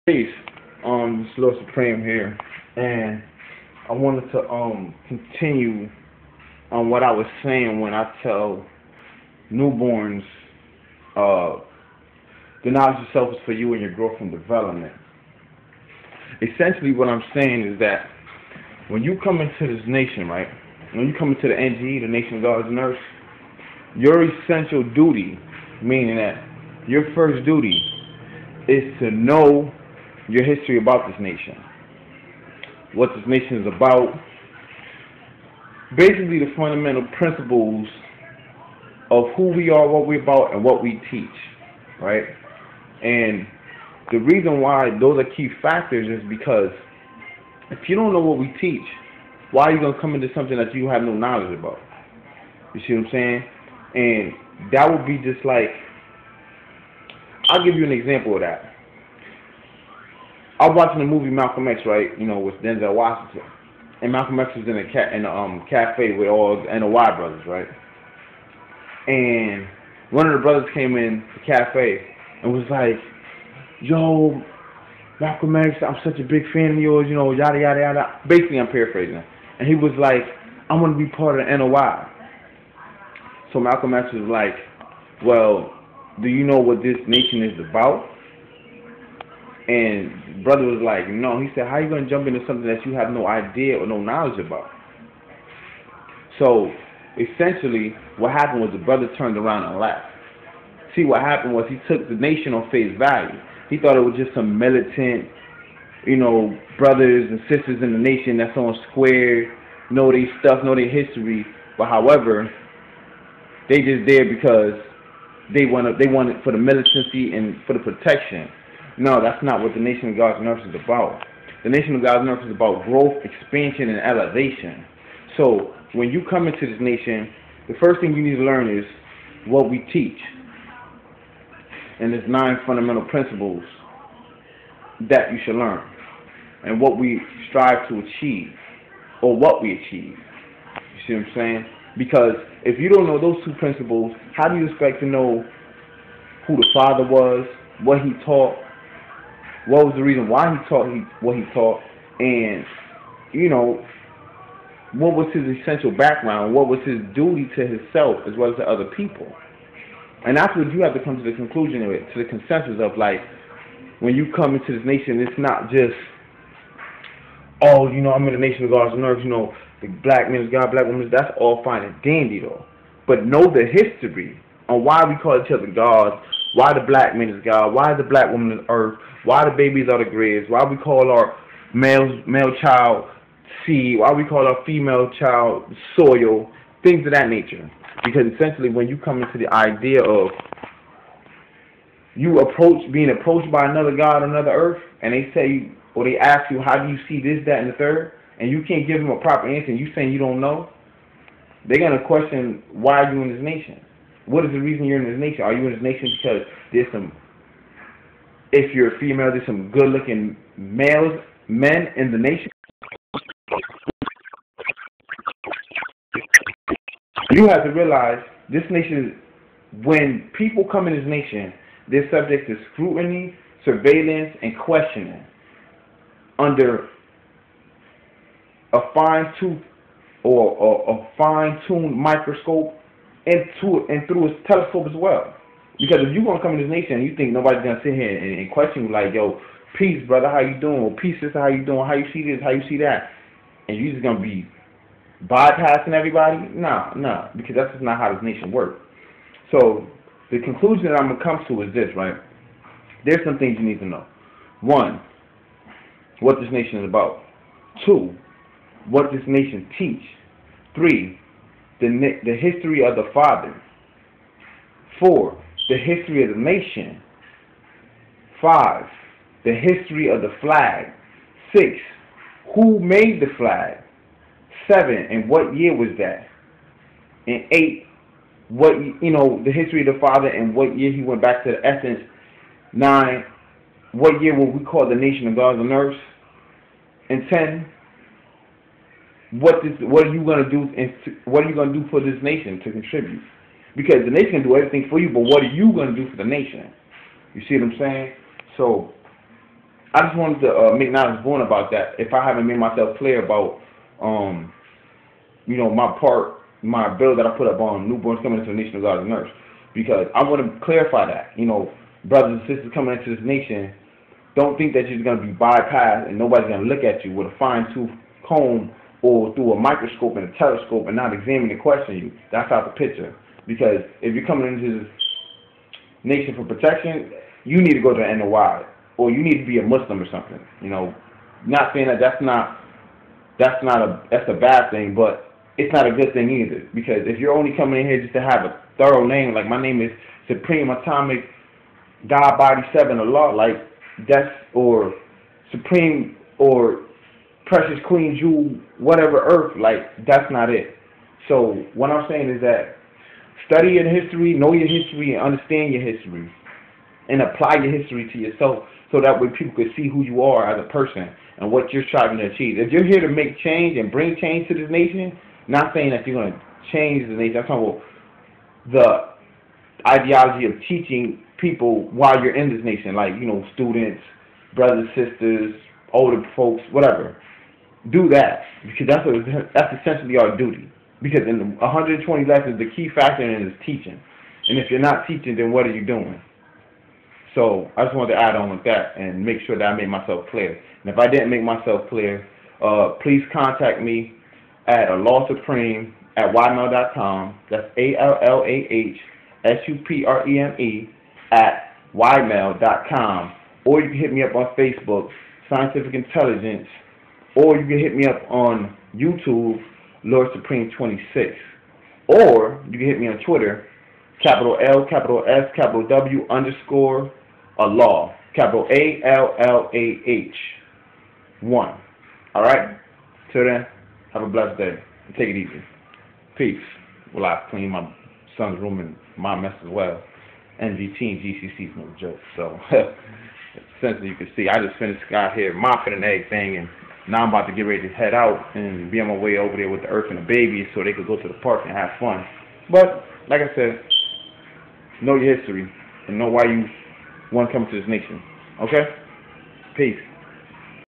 Peace. This is Lord Supreme here, and I wanted to continue on what I was saying when I tell newborns, the knowledge of self is for you and your growth and development. Essentially, what I'm saying is that when you come into this nation, right? When you come into the NGE, the Nation of Gods and Earths, your essential duty, meaning that your first duty, is to know your history about this nation, what this nation is about, basically the fundamental principles of who we are, what we're about, and what we teach, right? And the reason why those are key factors is because if you don't know what we teach, why are you going to come into something that you have no knowledge about? You see what I'm saying? And that would be just like, I'll give you an example of that. I was watching the movie Malcolm X, right? You know, with Denzel Washington, and Malcolm X was in a cafe with all the NOI brothers, right? And one of the brothers came in the cafe and was like, "Yo, Malcolm X, I'm such a big fan of yours, you know, yada yada yada." Basically, I'm paraphrasing, and he was like, "I want to be part of the NOI." So Malcolm X was like, "Well, do you know what this nation is about?" And brother was like, "No." He said, "How are you going to jump into something that you have no idea or no knowledge about?" So essentially what happened was the brother turned around and left. See, what happened was he took the nation on face value. He thought it was just some militant, you know, brothers and sisters in the nation that's on square, know their stuff, know their history. But however, they just there because they want it for the militancy and for the protection. No, that's not what the Nation of Gods and Earths is about. The Nation of Gods and Earths is about growth, expansion, and elevation. So when you come into this nation, the first thing you need to learn is what we teach. And there's 9 fundamental principles that you should learn. And what we strive to achieve, or what we achieve. You see what I'm saying? Because if you don't know those 2 principles, how do you expect to know who the Father was, what he taught, what was the reason why he taught what he taught, and, you know, what was his essential background, what was his duty to himself as well as to other people? And that's what you have to come to the conclusion of it, to the consensus of, like, when you come into this nation, it's not just, oh, you know, I'm in the Nation of Gods and Earths, you know, the black man is God, black woman is, that's all fine and dandy though. But know the history on why we call each other gods, why the black man is God, why the black woman is earth, why the babies are the graves, why we call our male child seed, why we call our female child soil, things of that nature. Because essentially when you come into the idea of being approached by another God, another earth, and they say, or they ask you, how do you see this, that, and the third, and you can't give them a proper answer, and you saying you don't know, they're going to question, why are you in this nation? What is the reason you're in this nation? Are you in this nation because there's some, if you're a female, there's some good-looking men in the nation? You have to realize this nation, when people come in this nation, they're subject to scrutiny, surveillance, and questioning under a fine-tooth or a fine-tuned microscope and through a telescope as well. Because if you're going to come in this nation and you think nobody's going to sit here and question you like, yo, peace, brother, how you doing? Or peace, sister, how you doing? How you see this? How you see that? And you're just going to be bypassing everybody? Nah, because that's just not how this nation works. So the conclusion that I'm going to come to is this, right? There's some things you need to know. 1, what this nation is about. 2, what this nation teach. 3, the history of the Father. 4, the history of the nation. 5, the history of the flag. 6, who made the flag. 7, and what year was that? And 8, what, you know, the history of the Father and what year he went back to the essence. 9, what year will we call the Nation of Gods and Earths? And 10, what are you going to do, and what are you going to do for this nation to contribute? Because the nation can do everything for you, but what are you going to do for the nation? You see what I'm saying? So I just wanted to make knowledge born about that. If I haven't made myself clear about, my part, my bill that I put up on newborns coming into the nation of God as a nurse, because I want to clarify that. Brothers and sisters coming into this nation, don't think that you're going to be bypassed and nobody's going to look at you with a fine-tooth comb or through a microscope and a telescope and not examine and question you. That's out the picture. Because if you're coming into this nation for protection, you need to go to the NOI or you need to be a Muslim or something. Not saying that that's a bad thing, but it's not a good thing either. Because if you're only coming in here just to have a thorough name, like my name is Supreme Atomic God Body 7 Allah, like that's, or Supreme or Precious Queen Jewel, whatever Earth, like that's not it. So what I'm saying is that study your history, know your history, and understand your history, and apply your history to yourself, so that way people can see who you are as a person and what you're striving to achieve. If you're here to make change and bring change to this nation, not saying that you're going to change the nation. I'm talking about the ideology of teaching people while you're in this nation, like students, brothers, sisters, older folks, whatever. Do that, because that's essentially our duty. Because in the 120 lessons, the key factor in it is teaching. And if you're not teaching, then what are you doing? So I just wanted to add on with that and make sure that I made myself clear. And if I didn't make myself clear, please contact me at allahsupreme@ymail.com. That's ALLAHSUPREME@ymail.com. Or you can hit me up on Facebook, Scientific Intelligence, or you can hit me up on YouTube, Lord Supreme 26. Or you can hit me on Twitter, capital L, capital S, capital W, _ Allah, capital ALLAH 1. Alright? Till then, have a blessed day. And take it easy. Peace. Well, I clean my son's room and my mess as well. NGT and GCC is no joke. So, essentially, you can see, I just finished out here mopping and everything, and now I'm about to get ready to head out and be on my way over there with the Earth and the babies so they could go to the park and have fun. But, like I said, know your history and know why you want to come to this nation. Okay? Peace.